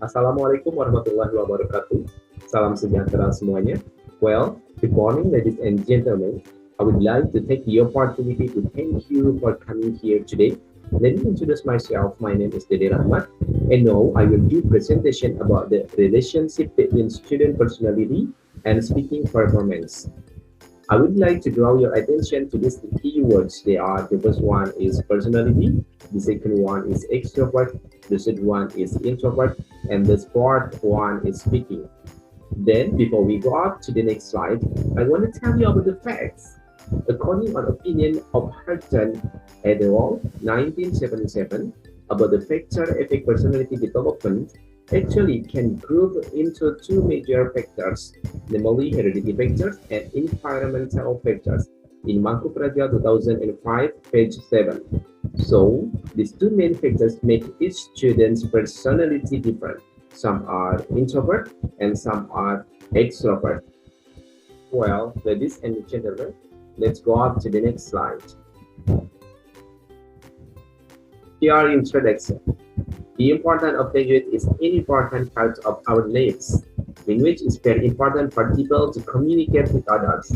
Assalamualaikum warahmatullahi wabarakatuh. Salam sejahtera semuanya. Well, good morning, ladies and gentlemen. I would like to take the opportunity to thank you for coming here today. Let me introduce myself. My name is Dede Rahmat, and now I will do presentation about the relationship between student personality and speaking performance. I would like to draw your attention to these keywords. They are the first one is personality, the second one is extrovert, the third one is introvert, and the fourth one is speaking. Then, before we go up to the next slide, I want to tell you about the facts. According on opinion of Hutton et al. 1977 about the factor-effect personality development, actually can group into two major factors, namely heredity factors and environmental factors. In Mangku Praja 2005, page 7. So, these two main factors make each student's personality different. Some are introvert and some are extrovert. Well, ladies and gentlemen, let's go up to the next slide. Here introduction. The importance of language is an important part of our lives. Language is very important for people to communicate with others.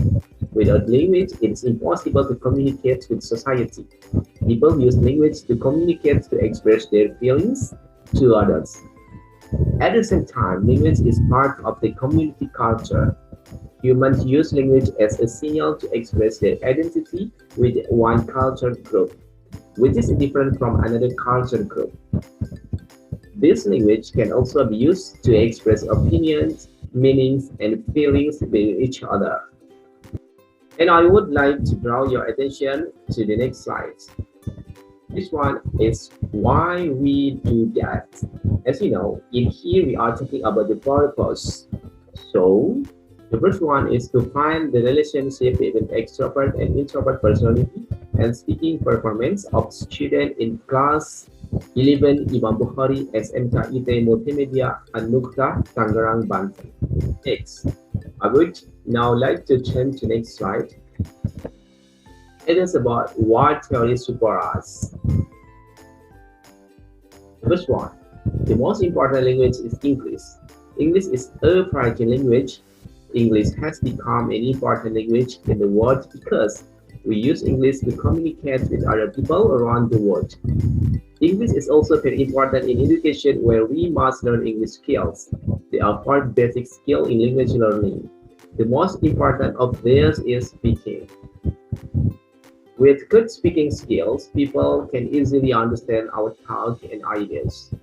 Without language, it is impossible to communicate with society. People use language to communicate, to express their feelings to others. At the same time, language is part of the community culture. Humans use language as a signal to express their identity with one culture group, which is different from another culture group. This language can also be used to express opinions, meanings, and feelings with each other. And I would like to draw your attention to the next slide. This one is why we do that. As you know, in here we are talking about the purpose. So, the first one is to find the relationship between extrovert and introvert personality and speaking performance of student in class 11 Imam Bukhari SMK IT Multimedia An-Nuqta, Tangerang, Banten. Next, I would now like to turn to next slide. It is about what theory support us. The first one, the most important language is English. English is a foreign language. English has become an important language in the world because we use English to communicate with other people around the world. English is also very important in education where we must learn English skills. There are four basic skills in language learning. The most important of these is speaking. With good speaking skills, people can easily understand our talk and ideas.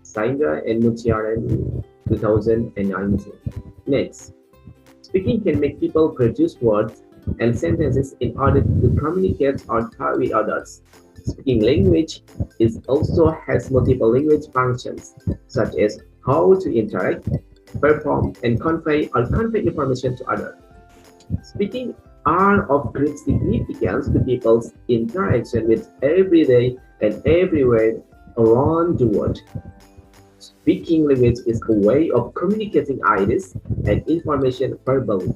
Sainger and Mutiaran 2019. Next, speaking can make people produce words and sentences in order to communicate or talk with others. Speaking language also has multiple language functions, such as how to interact, perform, and convey information to others. Speaking are of great significance to people's interaction with every day and everywhere around the world. Speaking language is a way of communicating ideas and information verbally.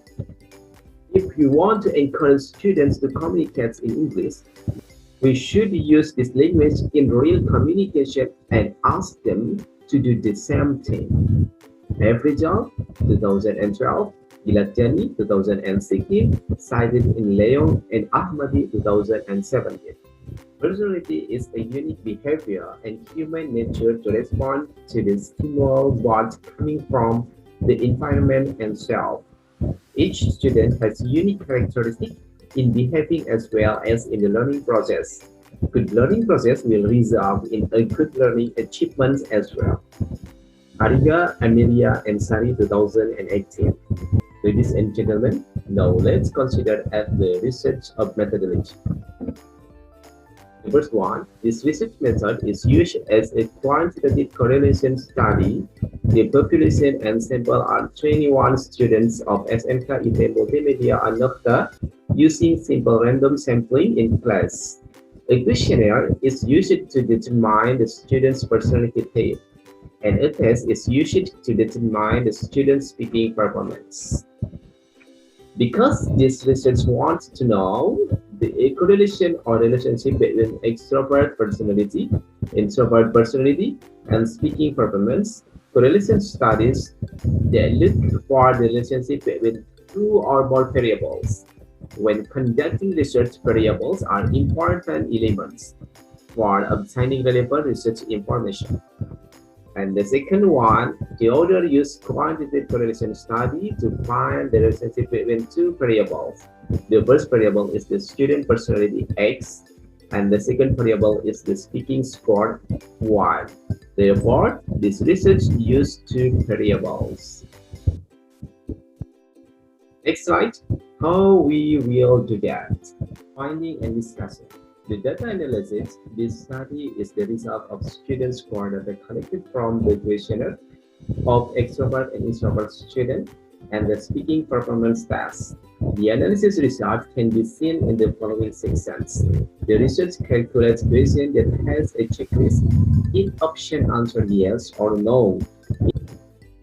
If we want to encourage students to communicate in English, we should use this language in real communication and ask them to do the same thing. Efrijal, 2012, Gilatjani, 2016, cited in Leong and Ahmadi, 2017. Personality is a unique behavior and human nature to respond to the stimuli coming from the environment and self. Each student has unique characteristics in behaving as well as in the learning process. Good learning process will result in a good learning achievements as well. Ariga, Amelia, and Sari 2018. Ladies and gentlemen, now let's consider at the research of methodology. The first one, this research method is used as a quantitative correlation study. The population and sample are 21 students of SMK IT Multimedia An-Nuqta using simple random sampling in class. A questionnaire is used to determine the student's personality type, and a test is used to determine the student's speaking performance. Because this research wants to know the correlation or relationship between extrovert personality, introvert personality, and speaking performance, Correlation studies, they look for the relationship between two or more variables. When conducting research, variables are important elements for obtaining relevant research information. And the second one, the author used quantitative correlation study to find the relationship between two variables. The first variable is the student personality X, and the second variable is the speaking score Y. Therefore, this research used two variables. Next slide, how we will do that. Finding and discussing. The data analysis, this study is the result of student score data collected from the questionnaire of extrovert and introvert students and the speaking performance test. The analysis result can be seen in the following sections. The research calculates question that has a checklist. Each option answer yes or no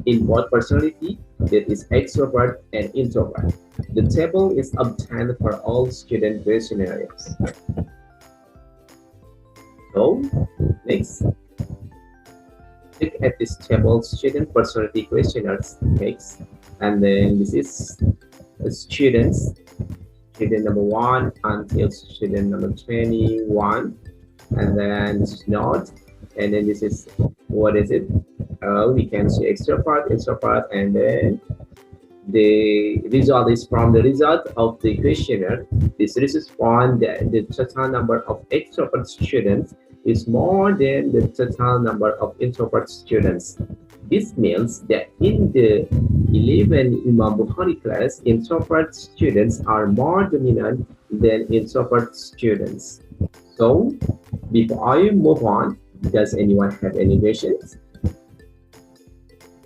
in both personality, that is extrovert and introvert. The table is obtained for all student questionnaires. So, next, look at this table, student personality questionnaires text, and then this is students, student number 1 until student number 21, and then this is not, and then this is, what is it? We can see extrovert, introvert, and then the result is from the result of the questionnaire. This research found that the total number of extrovert students is more than the total number of introvert students. This means that in the 11 Imam Bukhari class, introvert students are more dominant than introvert students. So, before I move on, does anyone have any questions?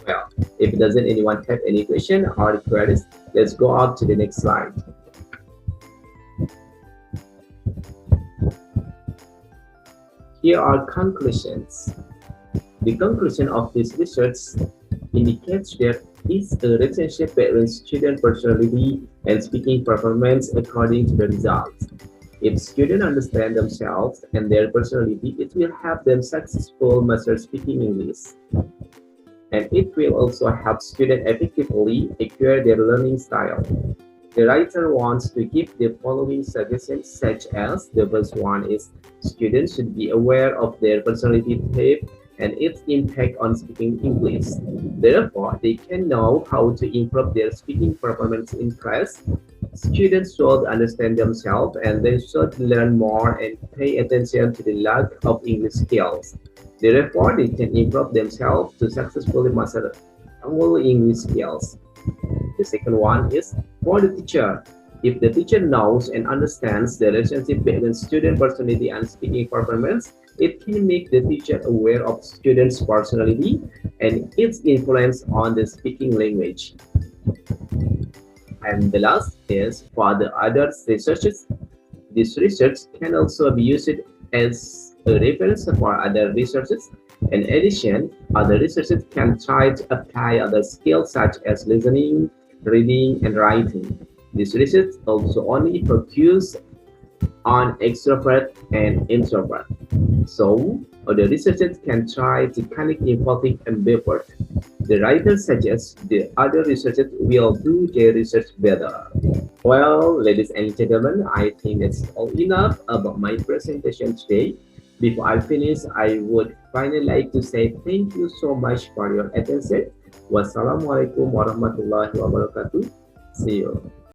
Well, if doesn't anyone have any question or queries, let's go up to the next slide. Here are conclusions. The conclusion of this research indicates there is a relationship between student personality and speaking performance according to the results. If students understand themselves and their personality, it will help them successfully master speaking English. And it will also help students effectively acquire their learning style. The writer wants to give the following suggestions, such as the first one is students should be aware of their personality type and its impact on speaking English. Therefore, they can know how to improve their speaking performance in class. Students should understand themselves and they should learn more and pay attention to the lack of English skills. Therefore, they can improve themselves to successfully master all English skills. The second one is for the teacher. If the teacher knows and understands the relationship between student personality and speaking performance, it can make the teacher aware of students' personality and its influence on the speaking language. And the last is for the other researchers. This research can also be used as a reference for other researchers. In addition, other researchers can try to apply other skills such as listening, reading, and writing. This research also only focuses on extrovert and introvert. So, other researchers can try to connect involving and backward. The writer suggests the other researchers will do their research better. Well, ladies and gentlemen, I think that's all enough about my presentation today. Before I finish, I would finally like to say thank you so much for your attention. Wassalamualaikum warahmatullahi wabarakatuh. See you.